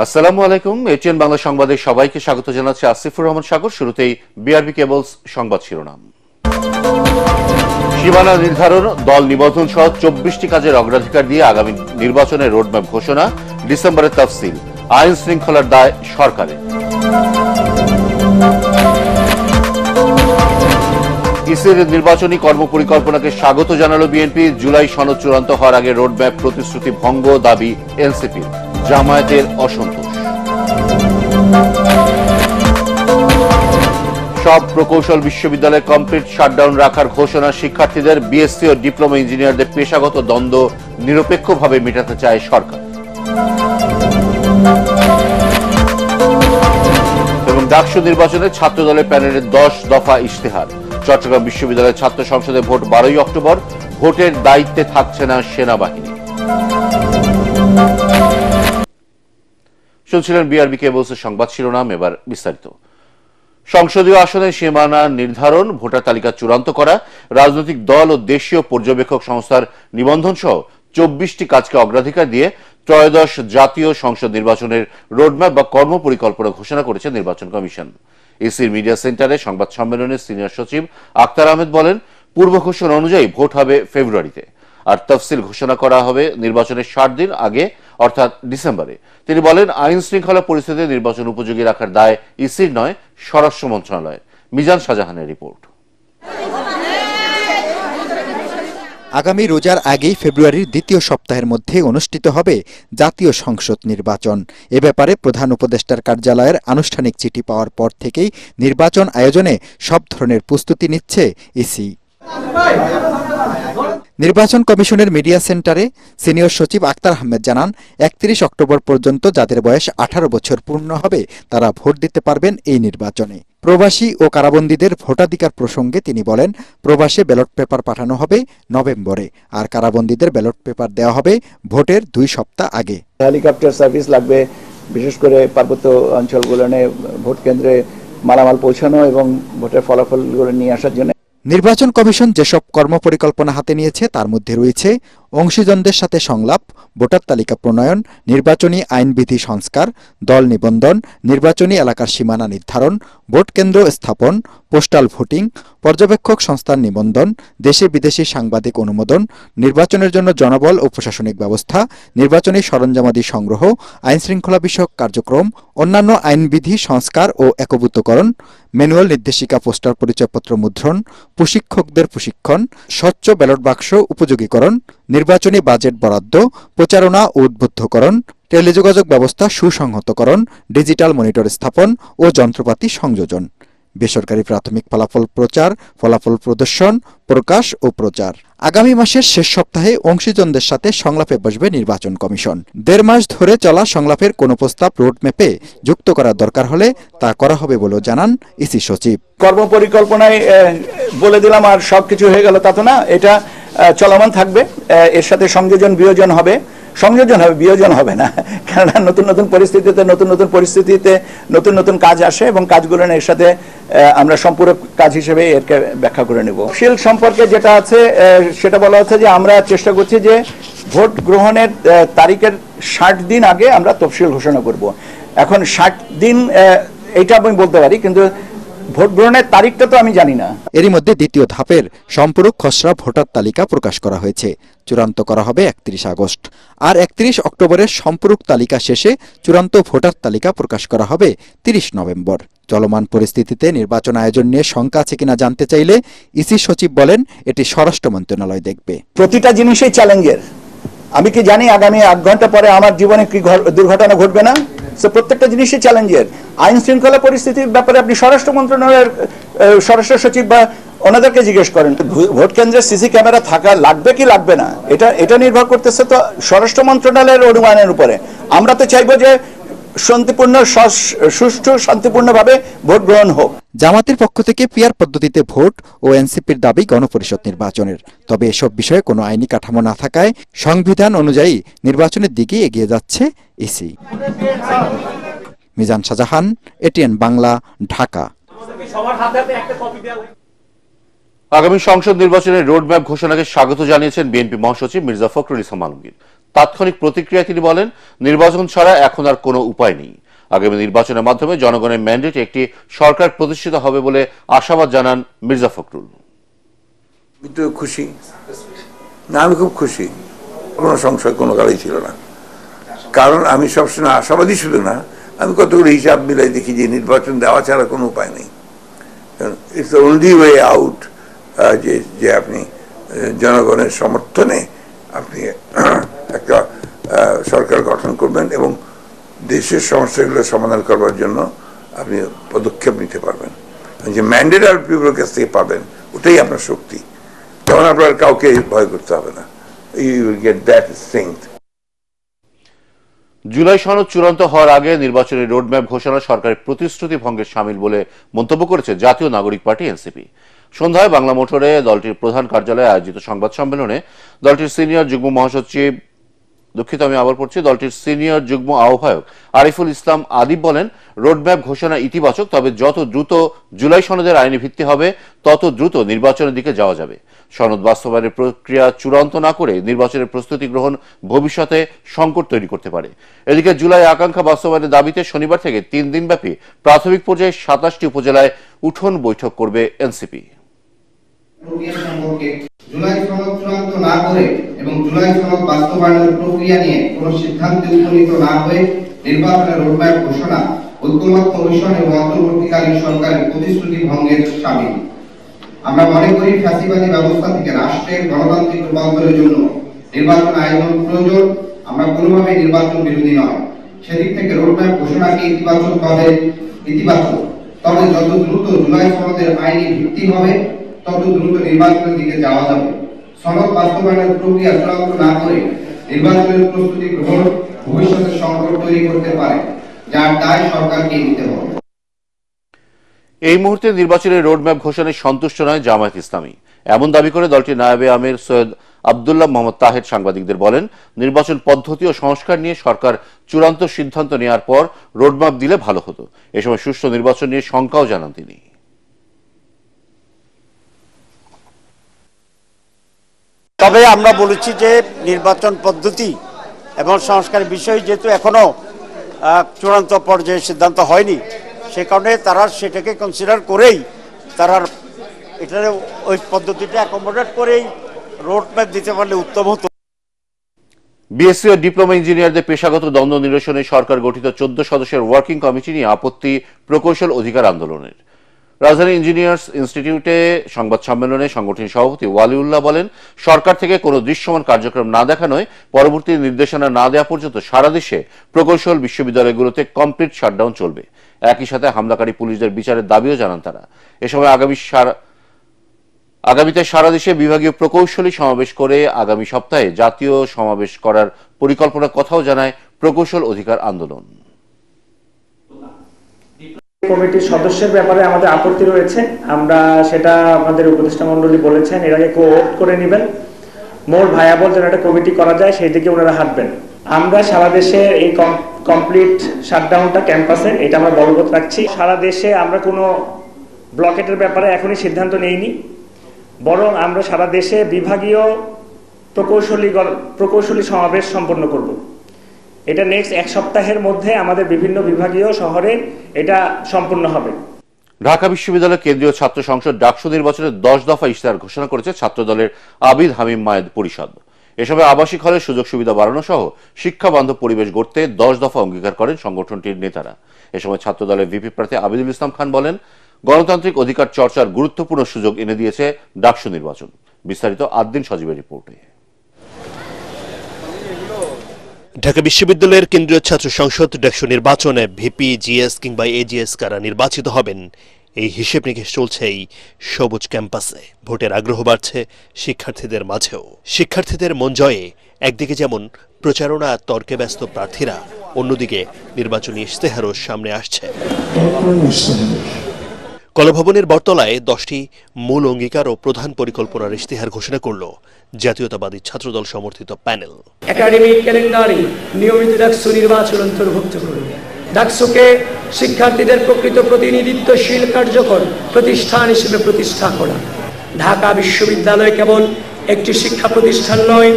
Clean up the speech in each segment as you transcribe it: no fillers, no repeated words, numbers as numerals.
আসসালামু আলাইকুম। এটিএন বাংলা সংবাদে সবাইকে স্বাগত জানাচ্ছি আসিফুর রহমান সাগর। শুরুতেই বিআরবি কেবলস সংবাদ শিরোনাম। সীমানা নির্ধারণ, দল নিবন্ধন সহ 24টি কাজের অগ্রাধিকার দিয়ে আগামী নির্বাচনের রোডম্যাপ ঘোষণা, ডিসেম্বরে তফসিল, আইন শৃঙ্খলার দায় সরকারের। ইসির নির্বাচনী কর্মপরিকল্পনাকে স্বাগত জানালো বিএনপি। জুলাই সনদ চূড়ান্ত হওয়ার আগে রোডম্যাপ প্রতিশ্রুতি ভঙ্গ দাবি এনসিপির। জামায়াতের অসন্তোষ। সব প্রকৌশল বিশ্ববিদ্যালয়ে কমপ্লিট শাটডাউন রাখার ঘোষণা শিক্ষার্থীদের। বিএসসি ও ডিপ্লোমা ইঞ্জিনিয়ারদের পেশাগত দ্বন্দ্ব নিরপেক্ষভাবে মেটাতে চায় সরকার। এবং ডাকসু নির্বাচনে ছাত্রদলের প্যানেলের 10 দফা ইশতেহার। চট্টগ্রাম বিশ্ববিদ্যালয়ের ছাত্র সংসদে ভোট 12ই অক্টোবর। ভোটের দায়িত্বে থাকছে না সেনাবাহিনী। শুনছিলেন বিআরবি কেবলসের সংবাদ শিরোনাম, এবার বিস্তারিত। সংসদীয় আসনে সীমানা নির্ধারণ, ভোটার তালিকা চূড়ান্ত করা, রাজনৈতিক দল ও দেশীয় পর্যবেক্ষক সংস্থার নিবন্ধন সহ 24টি কাজকে অগ্রাধিকার দিয়ে ত্রয়োদশ জাতীয় সংসদ নির্বাচনের রোডম্যাপ বা কর্মপরিকল্পনা ঘোষণা করেছে নির্বাচন কমিশন। ইসির মিডিয়া সেন্টারে সংবাদ সম্মেলনে সিনিয়র সচিব আক্তার আহমেদ বলেন, পূর্ব ঘোষণা অনুযায়ী ভোট হবে ফেব্রুয়ারিতে, আর তফসিল ঘোষণা করা হবে নির্বাচনের 60 দিন আগে অর্থাৎ ডিসেম্বরে। তিনি বলেন, আইন শৃঙ্খলা পরিস্থিতিতে নির্বাচন উপযোগী রাখার দায় ইসির নয়, স্বরাষ্ট্র মন্ত্রণালয়। মিজান শাহজাহানের রিপোর্ট। আগামী রোজার আগেই ফেব্রুয়ারির দ্বিতীয় সপ্তাহের মধ্যে অনুষ্ঠিত হবে জাতীয় সংসদ নির্বাচন। এ ব্যাপারে প্রধান উপদেষ্টার কার্যালয়ের আনুষ্ঠানিক চিঠি পাওয়ার পর থেকেই নির্বাচন আয়োজনে সব ধরনের প্রস্তুতি নিচ্ছে ইসি। নির্বাচন কমিশনের মিডিয়া সেন্টারে সিনিয়র সচিব আক্তার আহমেদ জানান, 31 অক্টোবর পর্যন্ত যাদের বয়স 18 বছর পূর্ণ হবে তারা ভোট দিতে পারবেন এই নির্বাচনে। প্রবাসী ও কারাবন্দীদের ভোটাধিকার প্রসঙ্গে তিনি বলেন, প্রবাসে ব্যালট পেপার পাঠানো হবে নভেম্বরে, আর কারাবন্দীদের ব্যালট পেপার দেওয়া হবে ভোটের 2 সপ্তাহ আগে। হেলিকপ্টার সার্ভিস লাগবে, বিশেষ করে পার্বত্য অঞ্চলগুলোতে ভোট কেন্দ্রে মালামাল পৌঁছানো এবং ভোটের ফলাফলগুলো নিয়ে আসার জন্য। নির্বাচন কমিশন যেসব কর্মপরিকল্পনা হাতে নিয়েছে তার মধ্যে রয়েছে অংশীজনদের সাথে সংলাপ, ভোটার তালিকা প্রণয়ন, নির্বাচনী আইনবিধি সংস্কার, দল নিবন্ধন, নির্বাচনী এলাকার সীমানা নির্ধারণ, ভোট কেন্দ্র স্থাপন, পোস্টাল ভোটিং, পর্যবেক্ষক সংস্থার নিবন্ধন, দেশে বিদেশি সাংবাদিক অনুমোদন, নির্বাচনের জন্য জনবল ও প্রশাসনিক ব্যবস্থা, নির্বাচনী সরঞ্জামাদি সংগ্রহ, আইনশৃঙ্খলা বিষয়ক কার্যক্রম, অন্যান্য আইনবিধি সংস্কার ও একভূতকরণ, ম্যানুয়াল নির্দেশিকা, পোস্টার পরিচয়পত্র মুদ্রণ, প্রশিক্ষকদের প্রশিক্ষণ, স্বচ্ছ ব্যালট বাক্স উপযোগীকরণ, নির্বাচনী বাজেট বরাদ্দ, প্রচারণা ও উদ্বুদ্ধকরণ, টেলিযোগাযোগ ব্যবস্থা সুসংহতকরণ, ডিজিটাল মনিটর স্থাপন ও যন্ত্রপাতি সংযোজন, বেসরকারি প্রাথমিক ফলাফল প্রচার, ফলাফল প্রদর্শন, প্রকাশ ও প্রচার। আগামী মাসের শেষ সপ্তাহে অংশীজনদের সাথে সংলাপে বসবে নির্বাচন কমিশন। 1.5 মাস ধরে চলা সংলাপের কোনো প্রস্তাব রোডম্যাপে যুক্ত করার দরকার হলে তা করা হবে বলে জানান ইসি সচিব। কর্মপরিকল্পনায় বলে দিলাম আর সবকিছু হয়ে গেল তা তো না, এটা চলমান থাকবে। এর সাথে সংযোজন বিয়োজন হবে, বিয়োজন হবে না, কেননা নতুন নতুন পরিস্থিতিতে নতুন নতুন কাজ আসে এবং কাজগুলো এর সাথে আমরা সম্পূরক কাজ হিসেবে এরকে ব্যাখ্যা করে নেব। তফসিল সম্পর্কে যেটা আছে সেটা বলা হচ্ছে যে আমরা চেষ্টা করছি যে ভোট গ্রহণের তারিখের 60 দিন আগে আমরা তফসিল ঘোষণা করব। এখন 60 দিন এইটা আমি বলতে পারি, কিন্তু ভোট গ্রহণের তারিখটা তো আমি জানি না। এরই মধ্যে দ্বিতীয় ধাপের সম্পূরক খসড়া ভোটার তালিকা প্রকাশ করা হয়েছে, চূড়ান্ত করা হবে 31 আগস্ট। আর 31 অক্টোবরের সম্পূরক তালিকা শেষে চূড়ান্ত ভোটার তালিকা প্রকাশ করা হবে 30 নভেম্বর। চলমান পরিস্থিতিতে নির্বাচন আয়োজন নিয়ে শঙ্কা আছে কিনা জানতে চাইলে ইসি সচিব বলেন, এটি স্বরাষ্ট্র মন্ত্রণালয় দেখবে। প্রতিটা জিনিসই চ্যালেঞ্জের। আমি কি জানি আগামী 8 ঘন্টা পরে আমার জীবনে কি দুর্ঘটনা ঘটবে না? প্রত্যেকটা জিনিসই চ্যালেঞ্জের। আইন শৃঙ্খলা পরিস্থিতির ব্যাপারে আপনি স্বরাষ্ট্র মন্ত্রণালয়ের স্বরাষ্ট্র সচিব বা ওনাদেরকে জিজ্ঞেস করেন। ভোট কেন্দ্রে সিসি ক্যামেরা থাকা লাগবে কি লাগবে না, এটা নির্ভর করতেছে তো স্বরাষ্ট্র মন্ত্রণালয়ের অনুমানের উপরে। আমরা তো চাইবো যে শান্তিপূর্ণ, সুষ্ঠু, শান্তিপূর্ণভাবে ভোট গ্রহণ হোক। জামাতের পক্ষ থেকে পিআর পদ্ধতিতে ভোট ও এনসিপির দাবি গণপরিষদ নির্বাচনের। তবে এসব বিষয়ে কোনো আইনি কাঠামো না থাকায় সংবিধান অনুযায়ী নির্বাচনের দিকে এগিয়ে যাচ্ছে ইসি। মিজান শাহজাহান, এটিএন বাংলা, ঢাকা। আগামী সংসদ নির্বাচনের রোডম্যাপ ঘোষণাকে স্বাগত জানিয়েছেন বিএনপি মহাসচিব মির্জা ফখরুল ইসলাম আলমগীর। তাৎক্ষণিক প্রতিক্রিয়ায় তিনি বলেন, নির্বাচন ছাড়া এখন আর কোনো উপায় নেই। আগামী নির্বাচনের মাধ্যমে জনগণের ম্যান্ডেটে একটি সরকার প্রতিষ্ঠিত হবে বলে আশাবাদ জানান মির্জা ফখরুল। খুশি না, আমি খুব খুশি, কোনো সংশয় কোনো কালেই ছিল না। কারণ আমি সবসময় আশাবাদী ছিল না, আমি কতগুলো হিসাব মিলাই দেখি যে নির্বাচন দেওয়া ছাড়া কোনো উপায় নেই। It's the only way out, যে আপনি জনগণের সমর্থনে আপনি একটা সরকার গঠন করবেন এবং দেশের সমস্যাগুলো সমাধান করবার জন্য আপনি পদক্ষেপ নিতে পারবেন। যে ম্যান্ডেট আর পিপলের কাছ থেকে পাবেন, ওটাই আপনার শক্তি। তখন আপনার কাউকে ভয় করতে হবে না। You will get that strength. জুলাই সনদ চূড়ান্ত হওয়ার আগে নির্বাচনের রোডম্যাপ ঘোষণা সরকারের প্রতিশ্রুতি ভঙ্গের শামিল বলে মন্তব্য করেছে জাতীয় নাগরিক পার্টি এনসিপি। সন্ধ্যায় বাংলা মোটরে দলটির প্রধান কার্যালয়ে আয়োজিত সংবাদ সম্মেলনে দলটির সিনিয়র যুগ্ম মহাসচিব দলটির সিনিয়র যুগ্ম আহ্বায়ক আরিফুল ইসলাম আদিব বলেন, রোডম্যাপ ঘোষণা ইতিবাচক, তবে যত দ্রুত জুলাই সনদের আইনি ভিত্তি হবে তত দ্রুত নির্বাচনের দিকে যাওয়া যাবে। সনদ বাস্তবায়নের প্রক্রিয়া চূড়ান্ত না করে নির্বাচনের প্রস্তুতি গ্রহণ ভবিষ্যতে সংকট তৈরি করতে পারে। এদিকে জুলাই আকাঙ্ক্ষা বাস্তবায়নের দাবিতে শনিবার থেকে 3 দিনব্যাপী প্রাথমিক পর্যায়ে 27টি উপজেলায় উঠোন বৈঠক করবে এনসিপি। জুলাই সনদ চূড়ান্ত না করে এবং জুলাই সনদ বাস্তবায়নের প্রক্রিয়া নিয়ে কোনো সিদ্ধান্তে উপনীত না হয়ে নির্বাচনের রোডম্যাপ ঘোষণা ঐক্যমত্য কমিশন এবং অন্তর্বর্তীকালীন সরকারের প্রতিশ্রুতি ভঙ্গের শামিল। আমরা মনে করি ফ্যাসিবাদী ব্যবস্থা থেকে রাষ্ট্রের গণতান্ত্রিক রূপান্তরের জন্য নির্বাচন আয়োজন প্রয়োজন। আমরা কোনোভাবেই নির্বাচন বিরোধী নয়। সেদিক থেকে রোডম্যাপ ঘোষণাকে ইতিবাচক, তবে যত দ্রুত জুলাই সনদের আইনি ভিত্তি হবে তত দ্রুত নির্বাচনের দিকে যাওয়া যাবে। সনদ বাস্তবায়নের প্রক্রিয়া চূড়ান্ত না করে নির্বাচনের প্রস্তুতি গ্রহণ ভবিষ্যতে সংকট তৈরি করতে পারে, যার দায় সরকারকে নিতে হবে। এই মুহূর্তে নির্বাচনের রোডম্যাপ ঘোষণায় সন্তুষ্ট নয় জামায়াত ইসলামী, এমন দাবি করে দলটির নায়েবে আমির সৈয়দ আব্দুল্লাহ মোহাম্মদ তাহের সাংবাদিকদের বলেন, নির্বাচন পদ্ধতি ও সংস্কার নিয়ে সরকার চূড়ান্ত সিদ্ধান্ত নেওয়ার পর রোডম্যাপ দিলে ভালো হতো। এ সময় সুষ্ঠু নির্বাচন নিয়ে শঙ্কাও জানান তিনি। তবে আমরা বলেছি যে নির্বাচন পদ্ধতি এবং সংস্কারের বিষয় যেহেতু এখনো চূড়ান্ত পর্যায়ে সিদ্ধান্ত হয়নি, সে কারণে তারা সেটাকে কনসিডার করেই তারা এটা ওই পদ্ধতিটা অ্যাকোমোডেট করেই রোডম্যাপ দিতে পারলে উত্তম হতো। বিএসসি ও ডিপ্লোমা ইঞ্জিনিয়ারদের পেশাগত দ্বন্দ্ব নিরসনে সরকার গঠিত 14 সদস্যের ওয়ার্কিং কমিটি নিয়ে আপত্তি প্রকৌশল অধিকার আন্দোলনের। রাজধানী ইঞ্জিনিয়ার্স ইনস্টিটিউটে সংবাদ সম্মেলনে সংগঠনের সভাপতি ওয়ালিউল্লাহ বলেন, সরকার থেকে কোনো দৃশ্যমান কার্যক্রম না দেখানোয় পরবর্তী নির্দেশনা না দেওয়া পর্যন্ত সারা দেশে প্রকৌশল বিশ্ববিদ্যালয়গুলোতে কমপ্লিট শাটডাউন চলবে। একই সাথে হামলাকারী পুলিশদের বিচারের দাবিও জানান তারা। এ সময় আগামীতে সারা দেশে বিভাগীয় প্রকৌশলী সমাবেশ করে আগামী সপ্তাহে জাতীয় সমাবেশ করার পরিকল্পনার কথাও জানায় প্রকৌশল অধিকার আন্দোলন। কমিটির সদস্যের ব্যাপারে আমাদের আপত্তি রয়েছে, আমরা সেটা আমাদের উপদেষ্টা মণ্ডলী বলেছেন এর আগে কোঅপ্ট করে নেবেন, মোর ভায়াবল যেন একটা কমিটি করা যায় সেই দিকে ওনারা হাঁটবেন। আমরা সারা দেশে এই কমপ্লিট শাটডাউনটা ক্যাম্পাসে এটা আমরা বলবৎ রাখছি। সারা দেশে আমরা কোনো ব্লকেটের ব্যাপারে এখনই সিদ্ধান্ত নেইনি, বরং আমরা সারা দেশে বিভাগীয় প্রকৌশলী সমাবেশ সম্পন্ন করব। এটা নেক্সট 1 সপ্তাহের মধ্যে আমাদের বিভিন্ন বিভাগীয় শহরে এটা সম্পূর্ণ হবে। ঢাকা বিশ্ববিদ্যালয় কেন্দ্রীয় ছাত্র সংসদ ডাকসু নির্বাচনের 10 দফা ইশতেহার ঘোষণা করেছে ছাত্র দলের আবিদ হামিম মায়েদ পরিষদ। এ সময় আবাসিক হলের সুযোগ সুবিধা বাড়ানো সহ শিক্ষা বান্ধব পরিবেশ গড়তে 10 দফা অঙ্গীকার করেন সংগঠনটির নেতারা। এ সময় ছাত্র দলের ভিপি প্রার্থী আবিদুল ইসলাম খান বলেন, গণতান্ত্রিক অধিকার চর্চার গুরুত্বপূর্ণ সুযোগ এনে দিয়েছে ডাকসু নির্বাচন। বিস্তারিত আদ্দিন সজীবের রিপোর্টে। ঢাকা বিশ্ববিদ্যালয়ের কেন্দ্রীয় ছাত্র সংসদ ডাকসু নির্বাচনে ভিপি, জিএস কিংবা এজিএস কারা নির্বাচিত হবেন এই হিসেব নিকেশ চলছে এই সবুজ ক্যাম্পাসে। ভোটের আগ্রহ বাড়ছে শিক্ষার্থীদের মাঝেও। শিক্ষার্থীদের মন জয়ে একদিকে যেমন প্রচারণা তর্কে ব্যস্ত প্রার্থীরা, অন্যদিকে নির্বাচনী ইশতেহারও সামনে আসছে। কলাভবনের বটতলায় 10টি মূল অঙ্গীকার ও প্রধান পরিকল্পনার ইশতেহার ঘোষণা করল জাতীয়তাবাদী ছাত্রদল সমর্থিত প্যানেল। একাডেমিক ক্যালেন্ডারে নিয়মিত ডাকসু নির্বাচন অন্তর্ভুক্ত করবে। ডাকসুকে শিক্ষার্থীদের প্রকৃত প্রতিনিধিত্বশীল কার্যকর প্রতিষ্ঠান হিসেবে প্রতিষ্ঠা করা। ঢাকা বিশ্ববিদ্যালয় কেবল একটি শিক্ষা প্রতিষ্ঠান নয়,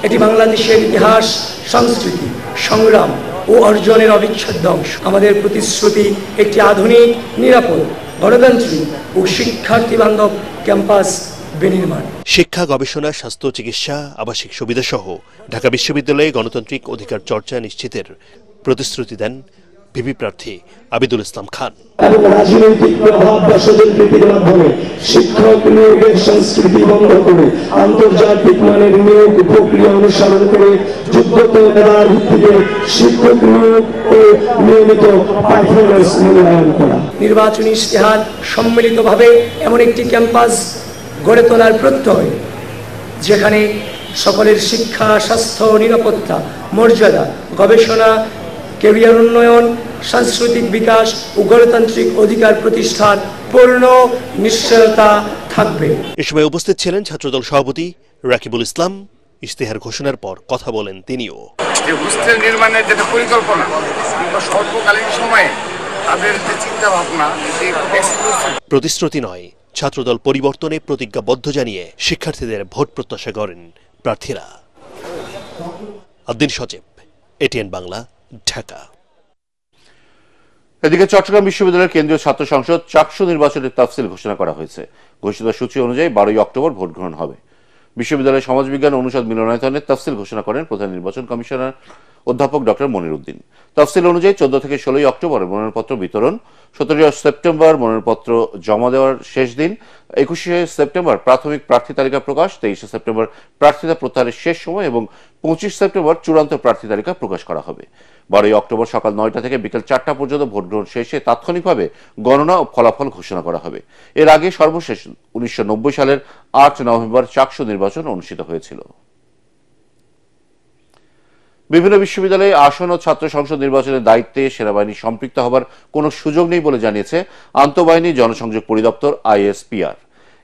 এটি বাংলাদেশের ইতিহাস, সংস্কৃতি, সংগ্রাম ও অর্জনের অবিচ্ছেদ্য অংশ। আমাদের প্রতিশ্রুতি একটি আধুনিক, নিরাপদ, গণতান্ত্রিক ও শিক্ষার্থী বান্ধব ক্যাম্পাস বিনির্মাণ। শিক্ষা, গবেষণা, স্বাস্থ্য, চিকিৎসা, আবাসিক সুবিধা সহ ঢাকা বিশ্ববিদ্যালয়ে গণতান্ত্রিক অধিকার চর্চা নিশ্চিতের প্রতিশ্রুতি দেন ভিপি প্রার্থী আবিদুল ইসলাম খান। এবং রাজনৈতিক প্রভাব বা স্বজনপ্রীতির মাধ্যমে শিক্ষক নিয়োগের সংস্কৃতি বন্ধ করে আন্তর্জাতিক মানের নিয়োগ প্রক্রিয়া অনুসরণ করে যোগ্যতা মেধার ভিত্তিতে শিক্ষক নিয়োগ ও নিয়মিত পারফরমেন্স মূল্যায়ন করা। নির্বাচনী ইশতেহার সম্মিলিতভাবে এমন একটি ক্যাম্পাস গড়ে তোলার প্রত্যয়, যেখানে সকলের শিক্ষা, স্বাস্থ্য, নিরাপত্তা, মর্যাদা, গবেষণা, ক্যারিয়ার উন্নয়ন, সাংস্কৃতিক বিকাশ ও গণতান্ত্রিক অধিকার প্রতিষ্ঠার পূর্ণ নিশ্চয়তা থাকবে। এ সময় উপস্থিত ছিলেন ছাত্রদল সভাপতি রাকিবুল ইসলাম। ইশতেহার ঘোষণার পর কথা বলেন তিনিও। যে হোস্টেল নির্মাণের যেটা পরিকল্পনা, স্বল্পকালীন সময়ে তাদের যে চিন্তা ভাবনা, প্রতিশ্রুতি নয়, ছাত্রদল পরিবর্তনে প্রতিজ্ঞাবদ্ধ জানিয়ে শিক্ষার্থীদের ভোট প্রত্যাশা করেন প্রার্থীরা। আদ্দিন সজীব, এটিএন বাংলা, ঢাকা। এদিকে চট্টগ্রাম বিশ্ববিদ্যালয়ের কেন্দ্রীয় ছাত্র সংসদ চাকসু নির্বাচনের তফসিল ঘোষণা করা হয়েছে। ঘোষিত সূচি অনুযায়ী 12 অক্টোবর ভোট গ্রহণ হবে। বিশ্ববিদ্যালয়ের সমাজবিজ্ঞান অনুষদ মিলনায়তনের তফসিল ঘোষণা করেন প্রধান নির্বাচন কমিশনার অধ্যাপক ডক্টর মনির উদ্দিন। তফসিল অনুযায়ী 14 থেকে 16 অক্টোবর মনোনয়নপত্র বিতরণ, 17 সেপ্টেম্বর মনোনয়নপত্র জমা দেওয়ার শেষ দিন, 21 সেপ্টেম্বর প্রাথমিক প্রার্থী তালিকা প্রকাশ, 23 সেপ্টেম্বর প্রার্থিতা প্রত্যাহারের শেষ সময় এবং 25 সেপ্টেম্বর চূড়ান্ত প্রার্থী তালিকা প্রকাশ করা হবে। 12 অক্টোবর সকাল 9টা থেকে বিকেল 4টা পর্যন্ত ভোট গ্রহণ শেষে তাৎক্ষণিকভাবে গণনা ও ফলাফল ঘোষণা করা হবে। এর আগে সর্বশেষ 1990 সালের 8 নভেম্বর চাকসু নির্বাচন অনুষ্ঠিত হয়েছিল। বিভিন্ন বিশ্ববিদ্যালয়ে আসন ও ছাত্র সংসদ নির্বাচনের দায়িত্বে সেনাবাহিনী সম্পৃক্ত হবার কোনো সুযোগ নেই বলে জানিয়েছে আন্তঃবাহিনী জনসংযোগ পরিদপ্তর ISPR।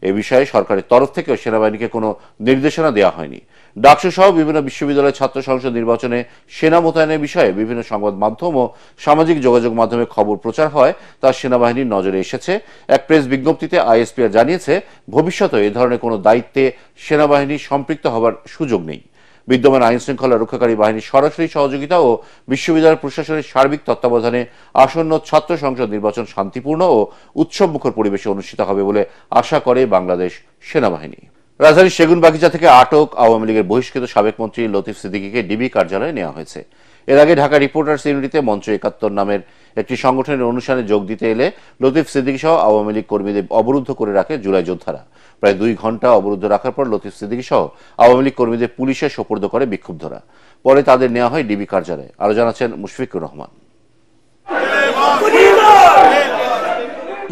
এ বিষয়ে সরকারের তরফ থেকেও সেনাবাহিনীকে কোনো নির্দেশনা দেওয়া হয়নি। ডাকসু সহ বিভিন্ন বিশ্ববিদ্যালয়ের ছাত্র সংসদ নির্বাচনে সেনা মোতায়েনের বিষয়ে বিভিন্ন সংবাদ মাধ্যম ও সামাজিক যোগাযোগ মাধ্যমে খবর প্রচার হয়, তা সেনাবাহিনীর নজরে এসেছে। এক প্রেস বিজ্ঞপ্তিতে ISPR জানিয়েছে, ভবিষ্যতে এ ধরনের কোনো দায়িত্বে সেনাবাহিনী সম্পৃক্ত হবার সুযোগ নেই। বিদ্যমান আইন শৃঙ্খলা রক্ষাকারী বাহিনীর সরাসরি সহযোগিতা ও বিশ্ববিদ্যালয় প্রশাসনের সার্বিক তত্ত্বাবধানে আসন্ন ছাত্র সংসদ নির্বাচন শান্তিপূর্ণ ও উৎসবমুখর পরিবেশে অনুষ্ঠিত হবে বলে আশা করে বাংলাদেশ সেনাবাহিনী। রাজধানীর সেগুনবাগিচা থেকে আটক আওয়ামী লীগের বহিষ্কৃত সাবেক মন্ত্রী লতিফ সিদ্দিকীকে ডিবি কার্যালয়ে নেওয়া হয়েছে। এর আগে ঢাকা রিপোর্টার্স ইউনিটিতে মঞ্চ 71 নামের একটি সংগঠনের অনুষ্ঠানে যোগ দিতে এলে লতিফ সিদ্দিকী সহ আওয়ামী লীগ কর্মীদের অবরুদ্ধ করে রাখে জুলাই যোদ্ধারা। প্রায় 2 ঘন্টা অবরুদ্ধ রাখার পর লতিফ সিদ্দিকী সহ আওয়ামী লীগ কর্মীদের পুলিশে সোপর্দ করে বিক্ষুব্ধরা। পরে তাদের নেওয়া হয় ডিবি কার্যালয়ে। আরো জানাচ্ছেন মুশফিকুর রহমান।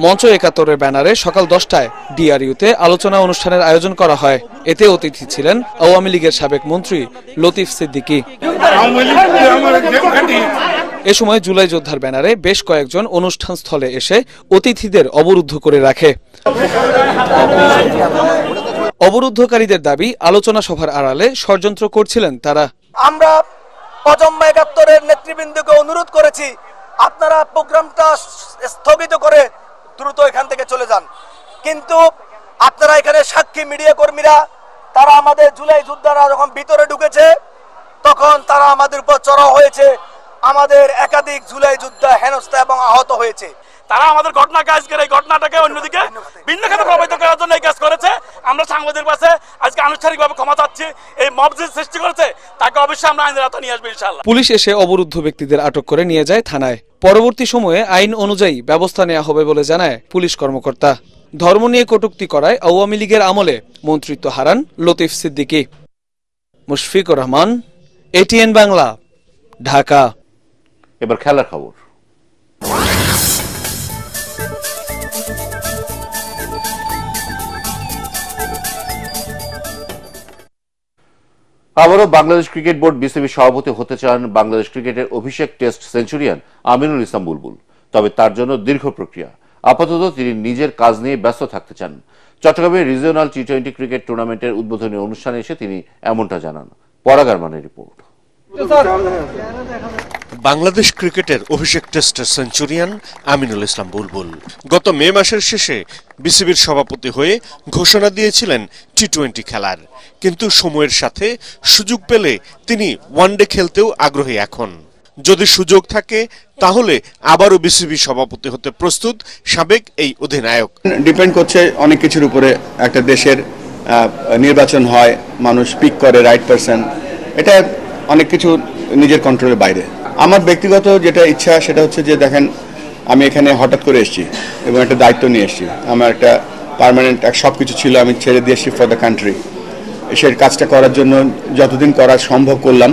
মঞ্চ 71-এর ব্যানারে সকাল 10টায় ডিআরইউতে আলোচনা অনুষ্ঠানের আয়োজন করা হয়। এতে অতিথি ছিলেন আওয়ামী লীগের সাবেক মন্ত্রী লতিফ সিদ্দিকী। এ সময় জুলাই যোদ্ধার ব্যানারে বেশ কয়েকজন অনুষ্ঠান স্থলে এসে অতিথিদের অবরুদ্ধ করে রাখে। অবরুদ্ধকারীদের দাবি, আলোচনা সভার আড়ালে ষড়যন্ত্র করছিলেন তারা। আমরা প্রজন্ম 71-এর নেতৃবৃন্দকে অনুরোধ করেছি, আপনারা প্রোগ্রামটা স্থগিত করে দ্রুত এখান থেকে চলে যান। কিন্তু আপনারা এখানে সাক্ষী মিডিয়া কর্মীরা, তারা আমাদের জুলাই যোদ্ধারা যখন ভিতরে ঢুকেছে তখন তারা আমাদের উপর চড়াও হয়েছে। আমাদের একাধিক জুলাই যোদ্ধা হেনস্থা এবং আহত হয়েছে। তারা আমাদের ঘটনাকে আজকের এই ঘটনাটাকে অন্যদিকে ভিন্ন খাতে প্রভাবিত করার জন্য এই কাজ করেছে। আমরা সাংবাদিকদের কাছে আজকে আনুষ্ঠানিকভাবে ক্ষমা চাচ্ছি। এই মব যে সৃষ্টি করেছে তাকে অবশ্যই আমরা আইনের আওতায় নিয়ে আসবো ইনশাআল্লাহ। পুলিশ এসে অবরুদ্ধ ব্যক্তিদের আটক করে নিয়ে যায় থানায়। পরবর্তী সময়ে আইন অনুযায়ী ব্যবস্থা নেওয়া হবে বলে জানায় পুলিশ কর্মকর্তা। ধর্ম নিয়ে কটূক্তি করায় আওয়ামী লীগের আমলে মন্ত্রিত্ব হারান লতিফ সিদ্দিকী। মুশফিকুর রহমান, এটিএন বাংলা, ঢাকা। এবার খেলার খবর। আবারও বাংলাদেশ ক্রিকেট বোর্ড বিসিবি সভাপতি হতে চান বাংলাদেশ ক্রিকেটের অভিষেক টেস্ট সেঞ্চুরিয়ান আমিনুল ইসলাম বুলবুল। তবে তার জন্য দীর্ঘ প্রক্রিয়া। আপাতত তিনি নিজের কাজ নিয়ে ব্যস্ত থাকতে চান। চট্টগ্রামের রিজিওনাল টি20 ক্রিকেট টুর্নামেন্টের উদ্বোধনী অনুষ্ঠানে এসে তিনি এমনটা জানান। পরাগ আরমানের রিপোর্ট। বাংলাদেশ ক্রিকেটের অভিষেক টেস্টের সেঞ্চুরিয়ান আমিনুল ইসলাম বুলবুল গত মে মাসের শেষে বিসিবির সভাপতি হয়ে ঘোষণা দিয়েছিলেন টি-20 খেলার, কিন্তু সময়ের সাথে সুযোগ পেলে তিনি ওয়ানডে খেলতেও আগ্রহী। এখন যদি সুযোগ থাকে তাহলে আবারও বিসিবি সভাপতি হতে প্রস্তুত সাবেক এই অধিনায়ক। ডিপেন্ড করছে অনেক কিছুর উপরে। একটা দেশের নির্বাচন হয়, মানুষ পিক করে রাইট পারসন, এটা অনেক কিছু নিজের কন্ট্রোলের বাইরে। আমার ব্যক্তিগত যেটা ইচ্ছা সেটা হচ্ছে যে দেখেন, আমি এখানে হঠাৎ করে এসেছি এবং একটা দায়িত্ব নিয়ে এসেছি। আমার একটা পার্মানেন্ট সব কিছু ছিল, আমি ছেড়ে দিয়ে এসেছি ফর দ্য কান্ট্রি। সেই কাজটা করার জন্য যতদিন করা সম্ভব করলাম,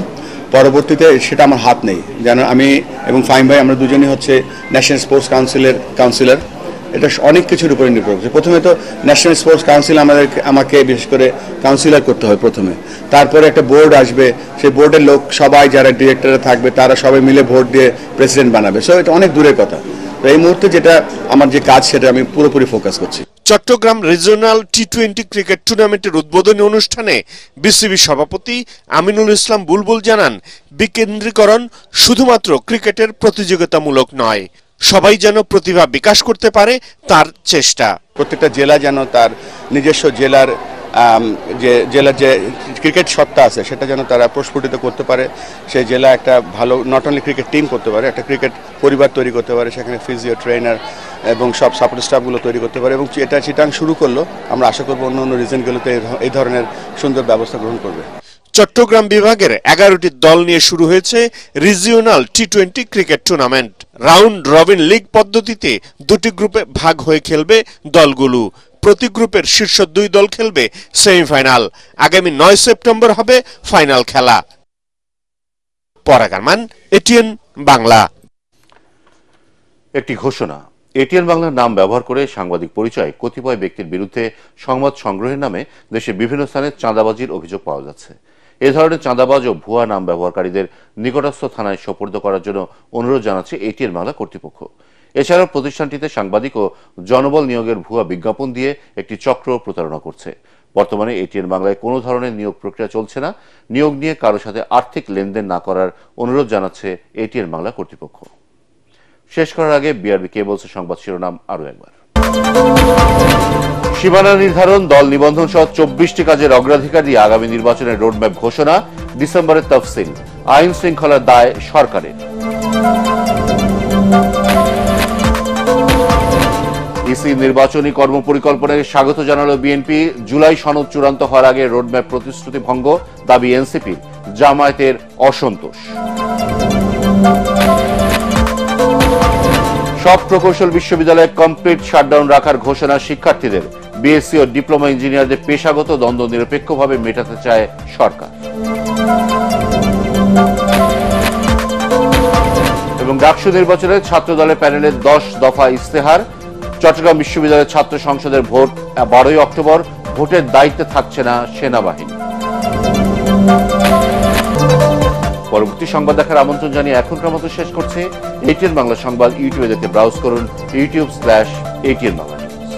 পরবর্তীতে সেটা আমার হাত নেই। যেন আমি এবং ফাহিম ভাই আমরা দুজনই হচ্ছে ন্যাশনাল স্পোর্টস কাউন্সিলর। এটা অনেক কিছুর উপরে নির্ভর করছে। প্রথমে তো ন্যাশনাল স্পোর্টস কাউন্সিল আমাকে বিশেষ করে কাউন্সিলর করতে হয় প্রথমে, তারপরে একটা বোর্ড আসবে, সেই বোর্ডের লোক সবাই যারা ডিরেক্টররা থাকবে তারা সবাই মিলে ভোট দিয়ে প্রেসিডেন্ট বানাবে। সো এটা অনেক দূরের কথা। তো এই মুহূর্তে যেটা আমার যে কাজ সেটা আমি পুরোপুরি ফোকাস করছি। চট্টগ্রাম রিজিওনাল টি-20 ক্রিকেট টুর্নামেন্টের উদ্বোধনী অনুষ্ঠানে বিসিবি সভাপতি আমিনুল ইসলাম বুলবুল জানান, বিকেন্দ্রীকরণ শুধুমাত্র ক্রিকেটের প্রতিযোগিতামূলক নয়, সবাই যেন প্রতিভা বিকাশ করতে পারে তার চেষ্টা। প্রত্যেকটা জেলা যেন তার নিজস্ব জেলার যে ক্রিকেট সত্তা আছে সেটা যেন তারা প্রস্ফুটিত করতে পারে। সেই জেলা একটা ভালো নট অনলি ক্রিকেট টিম করতে পারে, একটা ক্রিকেট পরিবার তৈরি করতে পারে, সেখানে ফিজিও, ট্রেনার এবং সব সাপোর্ট স্টাফগুলো তৈরি করতে পারে। এবং এটা চিটাং শুরু করলো, আমরা আশা করবো অন্য রিজনগুলোতে এই ধরনের সুন্দর ব্যবস্থা গ্রহণ করবে। চট্টগ্রাম বিভাগের 11টি দল নিয়ে শুরু হয়েছে রিজিওনাল টি-20 cricket tournament. Round robin league পদ্ধতিতে দুটি গ্রুপে ভাগ হয়ে খেলবে দলগুলো। প্রতি গ্রুপের শীর্ষ 2 দল খেলবে সেমিফাইনাল। আগামী 9 সেপ্টেম্বর হবে ফাইনাল খেলা। পরাগ আরমান, এটিএন বাংলা। একটি ঘোষণা। এটিএন বাংলার নাম ব্যবহার করে সাংবাদিক পরিচয় কতিপয় ব্যক্তির বিরুদ্ধে সংবাদ সংগ্রহের নামে দেশের বিভিন্ন স্থানে চাঁদাবাজির অভিযোগ পাওয়া যাচ্ছে। এ ধরনের চাঁদাবাজ ও ভুয়া নাম ব্যবহারকারীদের নিকটস্থ থানায় সোপর্দ করার জন্য অনুরোধ জানাচ্ছে এটিএন বাংলা কর্তৃপক্ষ। এছাড়াও প্রতিষ্ঠানটিতে সাংবাদিক ও জনবল নিয়োগের ভুয়া বিজ্ঞাপন দিয়ে একটি চক্র প্রতারণা করছে। বর্তমানে এটিএন বাংলায় কোনো ধরনের নিয়োগ প্রক্রিয়া চলছে না। নিয়োগ নিয়ে কারোর সাথে আর্থিক লেনদেন না করার অনুরোধ জানাচ্ছে এটিএন বাংলা কর্তৃপক্ষ। শেষ করার আগে বিআরবি কেবলসের সংবাদ শিরোনাম আরো একবার। সীমানা নির্ধারণ, দল নিবন্ধন সহ 24টি কাজের অগ্রাধিকার দিয়ে আগামী নির্বাচনের রোডম্যাপ ঘোষণা, ডিসেম্বরের তফসিল, আইন শৃঙ্খলার দায় সরকারের। ইসি নির্বাচনী কর্মপরিকল্পনায় স্বাগত জানালো বিএনপি। জুলাই সনদ চূড়ান্ত হওয়ার আগে রোডম্যাপ প্রতিশ্রুতি ভঙ্গ, দাবি এনসিপির। জামায়াতের অসন্তোষ। সব প্রকৌশল বিশ্ববিদ্যালয়ে কমপ্লিট শাটডাউন রাখার ঘোষণা শিক্ষার্থীদের। বিএসসি ও ডিপ্লোমা ইঞ্জিনিয়ারদের পেশাগত দ্বন্দ্ব নিরপেক্ষভাবে মেটাতে চায় সরকার। এবং ডাকসু নির্বাচনে ছাত্র দলের প্যানেলের 10 দফা ইস্তেহার। চট্টগ্রাম বিশ্ববিদ্যালয়ের ছাত্র সংসদের ভোট 12 অক্টোবর। ভোটের দায়িত্বে থাকছে না সেনাবাহিনী। পরবর্তী সংবাদ দেখার আমন্ত্রণ জানিয়ে এখনকার মতো শেষ করছে এটিএন বাংলা সংবাদ। ইউটিউবে দেখতে ব্রাউজ করুন youtube/ATN Bangla News।